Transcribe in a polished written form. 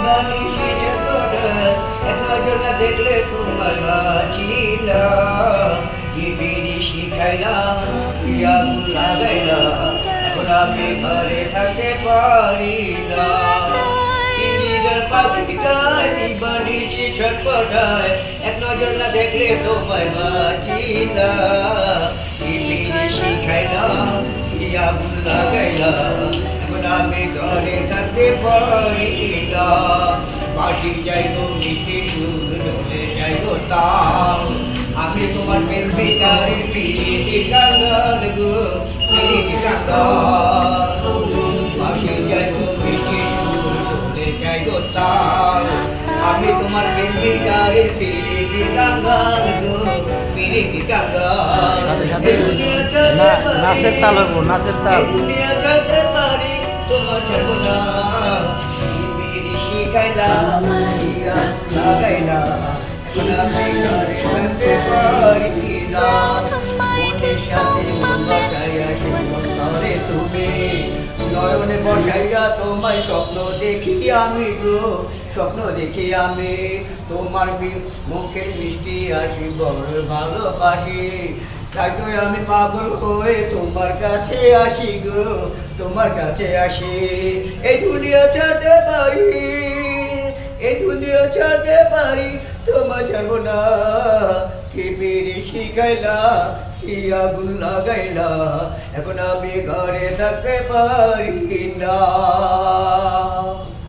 বানিয়েছি ছটপটায় এক নজর না দেখলে তোমার বাঁচি না কি বিড়ি শিখাইলাম কি আগুন লাগাইলাম এখন আমি ঘরে থাকতে পারি না পিঞ্জিরার পাখিটায় কি বানিয়েছি ছটপটায় এক নজর না দেখলে তোমায় বাঁচি না কি বিড়ি শিখাইলাম কি আগুন লাগাইলাম এখন আমি ঘরে থাকতে পারি না বাঁশি চাইবো মিষ্টি সুর ঢোলে চাইবো তাল আমি তোমার প্রেম ভিখারির পিরিতি কাঙ্গাল গো পিরিতি কাঙ্গাল বাঁশি চাইবো মিষ্টি সুর ঢোলে চাইবো তাল আমি তোমার প্রেম ভিখারির পিরিতি কাঙ্গাল গো পিরিতি কাঙ্গাল সাথে সাথে নাচের তাল হইব, নাচের তাল। দুনিয়া ছাড়তে পারি তোমার ছাড়বো না বিড়ি শিখাইলা লাগাইলা আমি ঘরে থাকতে পারি না মনের সাথে মন বসাইয়া সে অন্তরে তুমি নয়নে বসাইয়া তোমায় স্বপ্ন দেখি আমি গো স্বপ্ন দেখি আমি তোমার মুখের মিষ্টি হাসি বড় ভালোবাসি তাই তো আমি পাগল হয়ে তোমার কাছে আসি গো তোমার কাছে আসি এই দুনিয়া ছাড়তে পারি এই দুনিয়া ছাড়তে পারি তোমার ছাড়বো না কি বিড়ি শিখাইলা কি আগুন লাগাইলা এখন আমি ঘরে থাকতে পারি না।